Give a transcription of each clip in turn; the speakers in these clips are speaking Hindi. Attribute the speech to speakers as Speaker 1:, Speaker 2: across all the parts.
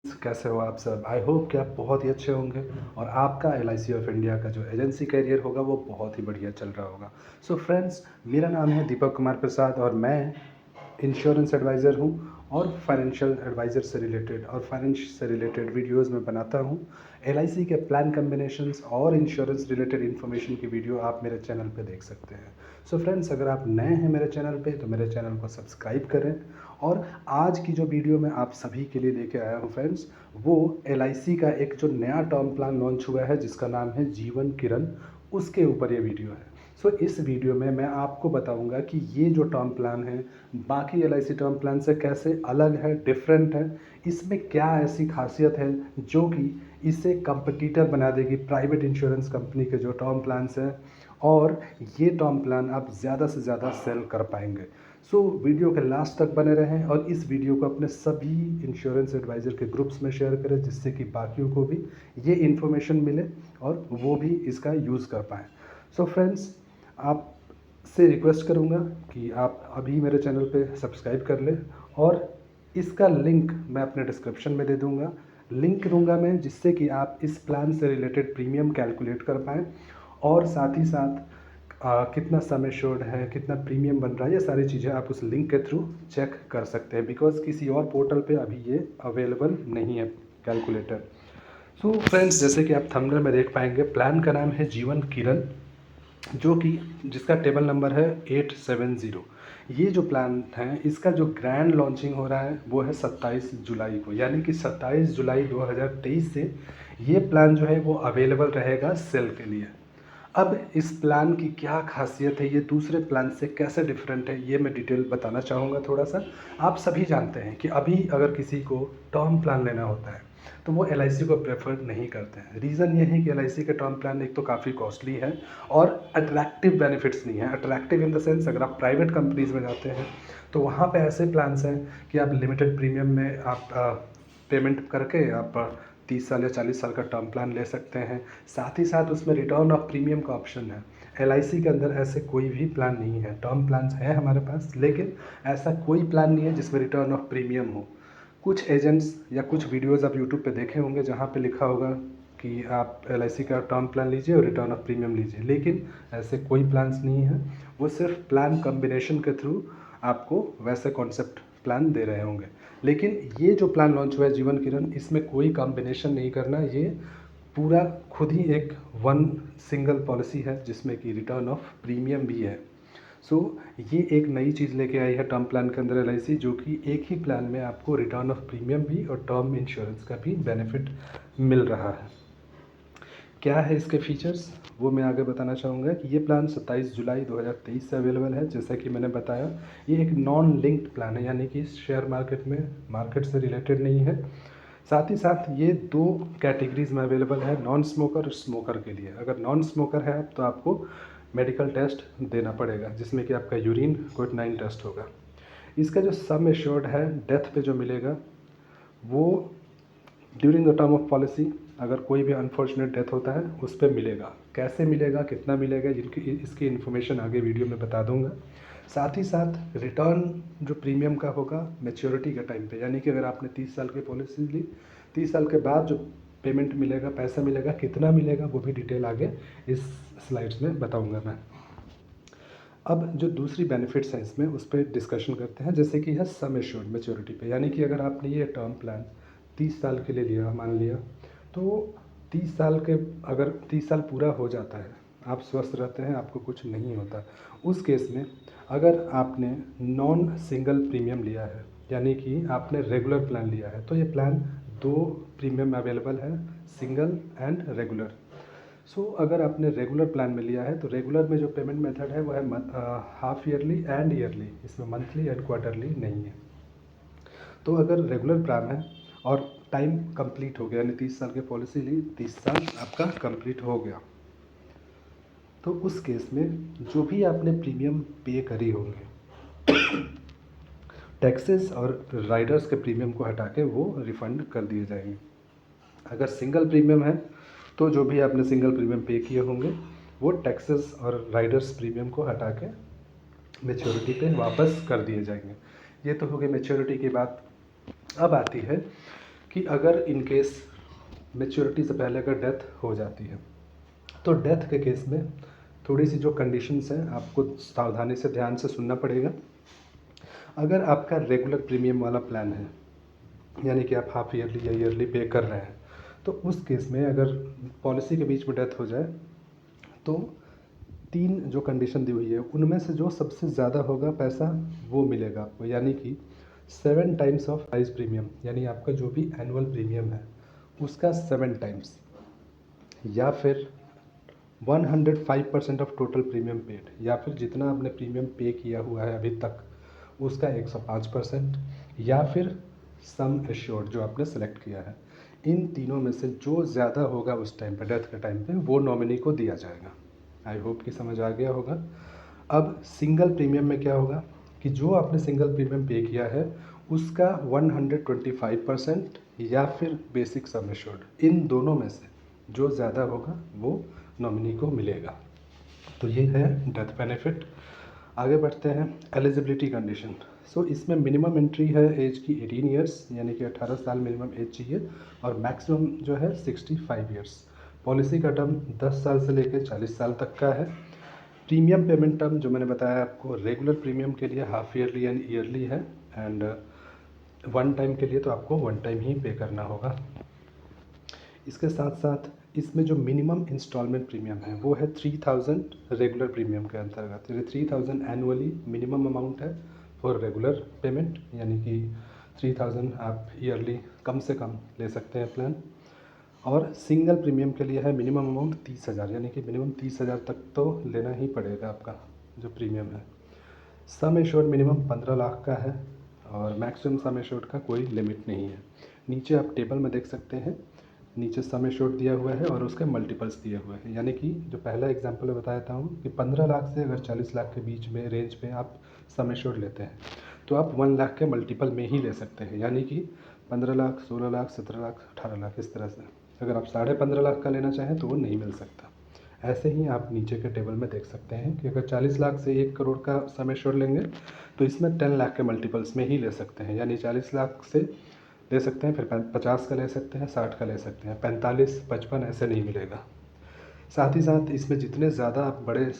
Speaker 1: कैसे हो आप सब? आई होप कि आप बहुत ही अच्छे होंगे और आपका एलआईसी ऑफ इंडिया का जो एजेंसी करियर होगा वो बहुत ही बढ़िया चल रहा होगा। सो फ्रेंड्स, मेरा नाम है दीपक कुमार प्रसाद और मैं इंश्योरेंस एडवाइज़र हूँ और फाइनेंशियल एडवाइज़र से रिलेटेड और फाइनेंस से रिलेटेड वीडियोज़ मैं बनाता हूँ। एलआईसी के प्लान कॉम्बिनेशंस और इंश्योरेंस रिलेटेड इन्फॉर्मेशन की वीडियो आप मेरे चैनल पे देख सकते हैं। सो फ्रेंड्स, अगर आप नए हैं मेरे चैनल पे तो मेरे चैनल को सब्सक्राइब करें। और आज की जो वीडियो मैं आप सभी के लिए लेके आया हूँ फ्रेंड्स, वो एलआईसी का एक जो नया टर्म प्लान लॉन्च हुआ है जिसका नाम है जीवन किरण, उसके ऊपर ये वीडियो है। सो इस वीडियो में मैं आपको बताऊंगा कि ये जो टर्म प्लान है बाकी एलआईसी टर्म प्लान से कैसे अलग है, डिफरेंट है, इसमें क्या ऐसी खासियत है जो कि इसे कंपटीटर बना देगी प्राइवेट इंश्योरेंस कंपनी के जो टर्म प्लान्स हैं, और ये टर्म प्लान आप ज़्यादा से ज़्यादा सेल कर पाएंगे। सो वीडियो के लास्ट तक बने रहें और इस वीडियो को अपने सभी इंश्योरेंस एडवाइज़र के ग्रुप्स में शेयर करें जिससे कि बाकियों को भी ये इन्फॉर्मेशन मिले और वो भी इसका यूज़ कर पाएँ। सो फ्रेंड्स, आपसे रिक्वेस्ट करूँगा कि आप अभी मेरे चैनल पे सब्सक्राइब कर लें और इसका लिंक मैं अपने डिस्क्रिप्शन में दे दूँगा। लिंक दूँगा मैं जिससे कि आप इस प्लान से रिलेटेड प्रीमियम कैलकुलेट कर पाएँ और साथ ही साथ कितना सम एश्योर्ड है, कितना प्रीमियम बन रहा है, ये सारी चीज़ें आप उस लिंक के थ्रू चेक कर सकते हैं बिकॉज़ किसी और पोर्टल पे अभी ये अवेलेबल नहीं है कैलकुलेटर। सो फ्रेंड्स, जैसे कि आप थंबनेल में देख पाएंगे, प्लान का नाम है जीवन किरण, जो कि जिसका टेबल नंबर है 870। ये जो प्लान है इसका जो ग्रैंड लॉन्चिंग हो रहा है वो है 27 जुलाई को, यानी कि 27 जुलाई 2023 से ये प्लान जो है वो अवेलेबल रहेगा सेल के लिए। अब इस प्लान की क्या खासियत है, ये दूसरे प्लान से कैसे डिफरेंट है, ये मैं डिटेल बताना चाहूँगा थोड़ा सा। आप सभी जानते हैं कि अभी अगर किसी को टर्म प्लान लेना होता है तो वो एलआईसी को प्रेफर नहीं करते हैं। रीज़न ये है कि एलआईसी के टर्म प्लान एक तो काफ़ी कॉस्टली है और अट्रैक्टिव बेनिफिट्स नहीं है। अट्रैक्टिव इन द सेंस, अगर आप प्राइवेट कंपनीज़ में जाते हैं तो वहाँ पे ऐसे प्लान्स हैं कि आप लिमिटेड प्रीमियम में आप पेमेंट करके आप 30 साल या 40 साल का टर्म प्लान ले सकते हैं। साथ ही साथ उसमें रिटर्न ऑफ प्रीमियम का ऑप्शन है। एलआईसी के अंदर ऐसे कोई भी प्लान नहीं है। टर्म प्लान्स हैं हमारे पास, लेकिन ऐसा कोई प्लान नहीं है जिसमें रिटर्न ऑफ प्रीमियम हो। कुछ एजेंट्स या कुछ वीडियोज़ आप यूट्यूब पे देखे होंगे जहाँ पे लिखा होगा कि आप एलआईसी का टर्म प्लान लीजिए और रिटर्न ऑफ प्रीमियम लीजिए, लेकिन ऐसे कोई प्लान्स नहीं है। वो सिर्फ प्लान कॉम्बिनेशन के थ्रू आपको वैसे कॉन्सेप्ट प्लान दे रहे होंगे। लेकिन ये जो प्लान लॉन्च हुआ है जीवन किरण, इसमें कोई कॉम्बिनेशन नहीं करना, ये पूरा खुद ही एक वन सिंगल पॉलिसी है जिसमें कि रिटर्न ऑफ प्रीमियम भी है। सो ये एक नई चीज़ लेके आई है टर्म प्लान के अंदर एलआईसी, जो कि एक ही प्लान में आपको रिटर्न ऑफ प्रीमियम भी और टर्म इंश्योरेंस का भी बेनिफिट मिल रहा है। क्या है इसके फीचर्स, वो मैं आगे बताना चाहूँगा कि ये प्लान 27 जुलाई 2023 से अवेलेबल है। जैसा कि मैंने बताया, ये एक नॉन लिंक्ड प्लान है, यानी कि शेयर मार्केट में मार्केट से रिलेटेड नहीं है। साथ ही साथ ये दो कैटेगरीज में अवेलेबल है, नॉन स्मोकर और स्मोकर के लिए। अगर नॉन स्मोकर है तो आपको मेडिकल टेस्ट देना पड़ेगा जिसमें कि आपका यूरिन कोट-9 टेस्ट होगा। इसका जो सम एश्योर्ड है डेथ पे जो मिलेगा वो during the term of policy, अगर कोई भी अनफॉर्चुनेट डेथ होता है उस पर मिलेगा। कैसे मिलेगा, कितना मिलेगा, जिनकी इसकी इन्फॉर्मेशन आगे वीडियो में बता दूंगा। साथ ही साथ रिटर्न जो प्रीमियम का होगा मैच्योरिटी के टाइम पे, यानी कि अगर आपने 30 साल की पॉलिसी ली, 30 साल के बाद जो पेमेंट मिलेगा, पैसा मिलेगा, कितना मिलेगा, वो भी डिटेल आगे इस स्लाइड्स में बताऊँगा मैं। अब जो दूसरी बेनिफिट्स हैं इसमें उस पर डिस्कशन करते हैं, जैसे कि है सम एश्योर्ड मैच्योरिटी पे, यानी कि अगर आपने ये टर्म प्लान 30 साल के लिए लिया, मान लिया, तो 30 साल के अगर 30 साल पूरा हो जाता है, आप स्वस्थ रहते हैं, आपको कुछ नहीं होता, उस केस में अगर आपने नॉन सिंगल प्रीमियम लिया है, यानी कि आपने रेगुलर प्लान लिया है, तो ये प्लान दो प्रीमियम अवेलेबल है, सिंगल एंड रेगुलर। सो अगर आपने रेगुलर प्लान में लिया है तो रेगुलर में जो पेमेंट मेथड है वो है हाफ ईयरली एंड ईयरली, इसमें मंथली एंड क्वार्टरली नहीं है। तो अगर रेगुलर प्लान है और टाइम कंप्लीट हो गया, यानी 30 साल की पॉलिसी ली, 30 साल आपका कंप्लीट हो गया, तो उस केस में जो भी आपने प्रीमियम पे करी होंगे, टैक्सेस और राइडर्स के प्रीमियम को हटा के वो रिफ़ंड कर दिए जाएंगे। अगर सिंगल प्रीमियम है तो जो भी आपने सिंगल प्रीमियम पे किए होंगे वो टैक्सेस और राइडर्स प्रीमियम को हटा के मैच्योरिटी पे वापस कर दिए जाएंगे। ये तो हो गई मैच्योरिटी की बात। अब आती है कि अगर इन केस मैच्योरिटी से पहले अगर डेथ हो जाती है, तो डेथ के केस में थोड़ी सी जो कंडीशंस हैं आपको सावधानी से ध्यान से सुनना पड़ेगा। अगर आपका रेगुलर प्रीमियम वाला प्लान है, यानी कि आप हाफ ईयरली या ईयरली पे कर रहे हैं, तो उस केस में अगर पॉलिसी के बीच में डेथ हो जाए तो 3 जो कंडीशन दी हुई है उनमें से जो सबसे ज़्यादा होगा पैसा वो मिलेगा आपको, यानी कि 7 टाइम्स ऑफ प्राइस प्रीमियम, यानी आपका जो भी एनुअल प्रीमियम है उसका 7 टाइम्स, या फिर 105% ऑफ टोटल प्रीमियम पेड, या फिर जितना आपने प्रीमियम पे किया हुआ है अभी तक उसका 105%, या फिर सम एश्योर्ड जो आपने सेलेक्ट किया है। इन तीनों में से जो ज़्यादा होगा उस टाइम पे, डेथ के टाइम पे, वो नॉमिनी को दिया जाएगा। आई होप कि समझ आ गया होगा। अब सिंगल प्रीमियम में क्या होगा कि जो आपने सिंगल प्रीमियम पे किया है उसका 125% या फिर बेसिक सम एश्योर्ड, इन दोनों में से जो ज़्यादा होगा वो नॉमिनी को मिलेगा। तो ये है डेथ बेनिफिट। आगे बढ़ते हैं एलिजिबिलिटी कंडीशन। सो इसमें मिनिमम एंट्री है एज की 18 ईयर्स, यानी कि 18 साल मिनिमम एज चाहिए, और मैक्सिमम जो है 65 ईयर्स। पॉलिसी का टर्म 10 साल से लेकर 40 साल तक का है। प्रीमियम पेमेंट टर्म जो मैंने बताया आपको, रेगुलर प्रीमियम के लिए हाफ ईयरली एंड ईयरली है, एंड वन टाइम के लिए तो आपको वन टाइम ही पे करना होगा। इसके साथ साथ इसमें जो मिनिमम इंस्टॉलमेंट प्रीमियम है वो है 3000 रेगुलर प्रीमियम के अंतर्गत, यानी 3000 एनुअली मिनिमम अमाउंट है फॉर रेगुलर पेमेंट, यानी कि 3000 आप ईयरली कम से कम ले सकते हैं प्लान। और सिंगल प्रीमियम के लिए है मिनिमम अमाउंट 30,000, यानी कि मिनिमम 30,000 तक तो लेना ही पड़ेगा आपका जो प्रीमियम है। सम एश्योर्ड मिनिमम 15 लाख का है, और मैक्सिमम सम एश्योर्ड का कोई लिमिट नहीं है। नीचे आप टेबल में देख सकते हैं, नीचे सम एश्योर्ड दिया हुआ है और उसके मल्टीपल्स दिए हुए हैं, यानी कि जो पहला एग्जांपल मैं बताया हूँ कि 15 लाख से अगर 40 लाख के बीच में रेंज पे आप सम एश्योर्ड लेते हैं तो आप 1 लाख के मल्टीपल में ही ले सकते हैं, यानी कि 15 लाख, 16 लाख, 17 लाख, 18 लाख, इस तरह से। अगर आप 15.5 लाख का लेना चाहें तो वो नहीं मिल सकता। ऐसे ही आप नीचे के टेबल में देख सकते हैं कि अगर 40 लाख से 1 करोड़ का सम एश्योर्ड लेंगे तो इसमें 10 लाख के मल्टीपल्स में ही ले सकते हैं, यानी 40 लाख से ले सकते हैं, फिर 50 का ले सकते हैं, 60 का ले सकते हैं, 45, 55 ऐसे नहीं मिलेगा। साथ ही साथ इसमें जितने ज़्यादा आप बड़े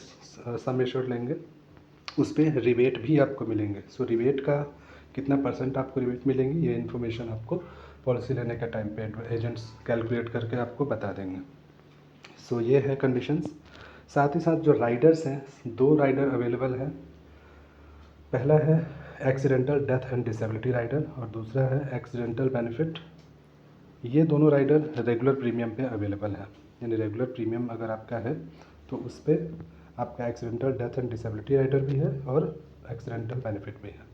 Speaker 1: सम एश्योर्ड लेंगे उस पर रिबेट भी आपको मिलेंगे। सो रिबेट का कितना परसेंट आपको रिबेट मिलेंगी, ये इन्फॉर्मेशन आपको पॉलिसी लेने के टाइम पे एजेंट्स कैलकुलेट करके आपको बता देंगे। सो ये है कंडीशंस। साथ ही साथ जो राइडर्स हैं, 2 राइडर अवेलेबल हैं। पहला है accidental death and disability rider और दूसरा है एक्सीडेंटल बेनिफिट। ये दोनों राइडर रेगुलर प्रीमियम पे अवेलेबल है, यानी रेगुलर प्रीमियम अगर आपका है तो उस पर आपका accidental death and disability rider भी है और एक्सीडेंटल बेनिफिट भी है।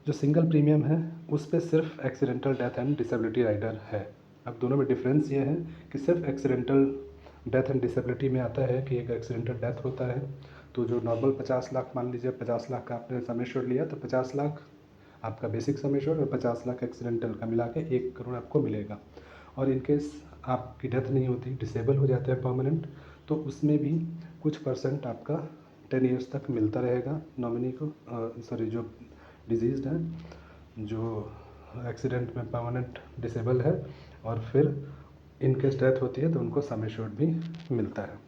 Speaker 1: जो सिंगल प्रीमियम है उस पर सिर्फ accidental death and disability rider है। अब दोनों में डिफरेंस ये है कि सिर्फ एक्सीडेंटल डेथ एंड डिसेबिलिटी में आता है कि एक एक्सीडेंटल डेथ होता है तो जो नॉर्मल 50 लाख, मान लीजिए 50 लाख का आपने सम एश्योर्ड लिया तो 50 लाख आपका बेसिक सम एश्योर्ड और 50 लाख एक्सीडेंटल का मिला के 1 करोड़ आपको मिलेगा। और इन केस आपकी डेथ नहीं होती, डिसेबल हो जाते हैं परमानेंट, तो उसमें भी कुछ परसेंट आपका 10 ईयर्स तक मिलता रहेगा नॉमिनी को, सॉरी जो डिजीज़्ड है, जो एक्सीडेंट में परमानेंट डिसेबल है, और फिर इन केस डेथ होती है तो उनको सम एश्योर्ड भी मिलता है।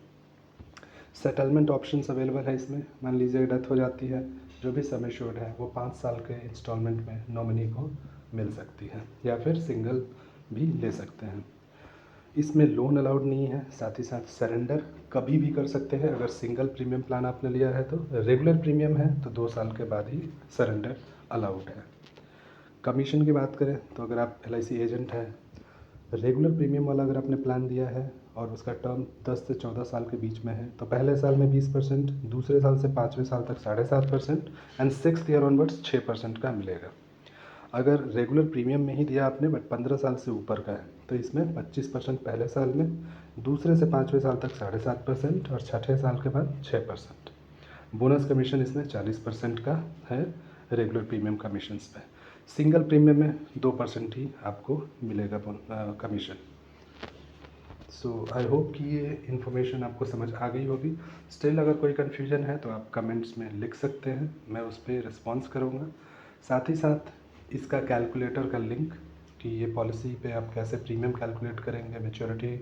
Speaker 1: सेटलमेंट ऑप्शंस अवेलेबल है इसमें। मान लीजिए डेथ हो जाती है, जो भी सम एश्योर्ड है वो 5 साल के इंस्टॉलमेंट में नॉमिनी को मिल सकती है, या फिर सिंगल भी ले सकते हैं। इसमें लोन अलाउड नहीं है। साथ ही साथ सरेंडर कभी भी कर सकते हैं। अगर सिंगल प्रीमियम प्लान आपने लिया है तो, रेगुलर प्रीमियम है तो 2 साल के बाद ही सरेंडर अलाउड है। कमीशन की बात करें तो अगर आप LIC एजेंट हैं, रेगुलर प्रीमियम वाला अगर आपने प्लान दिया है और उसका टर्म 10 से 14 साल के बीच में है तो पहले साल में 20%, दूसरे साल से 5वें साल तक 7.5% एंड 6th ईयर ऑनवर्ड्स 6% का मिलेगा। अगर रेगुलर प्रीमियम में ही दिया आपने बट 15 साल से ऊपर का है तो इसमें 25% पहले साल में, दूसरे से 5वें साल तक 7.5% और 6ठे साल के बाद 6%। बोनस कमीशन इसमें 40% का है रेगुलर प्रीमियम कमीशंस पे। सिंगल प्रीमियम में 2% ही आपको मिलेगा कमीशन। सो आई होप कि ये इन्फॉर्मेशन आपको समझ आ गई होगी। स्टिल अगर कोई कन्फ्यूजन है तो आप कमेंट्स में लिख सकते हैं, मैं उस पर रिस्पॉन्स करूँगा। साथ ही साथ इसका कैलकुलेटर का लिंक कि ये पॉलिसी पे आप कैसे प्रीमियम कैलकुलेट करेंगे, मैच्योरिटी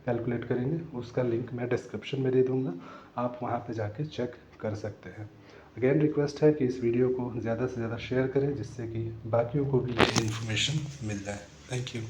Speaker 1: कैलकुलेट करेंगे, उसका लिंक मैं डिस्क्रिप्शन में दे दूँगा, आप वहाँ पे जाके चेक कर सकते हैं। अगेन रिक्वेस्ट है कि इस वीडियो को ज़्यादा से ज़्यादा शेयर करें, जिससे कि बाकियों को भी ये इन्फॉर्मेशन मिल जाए। Thank you.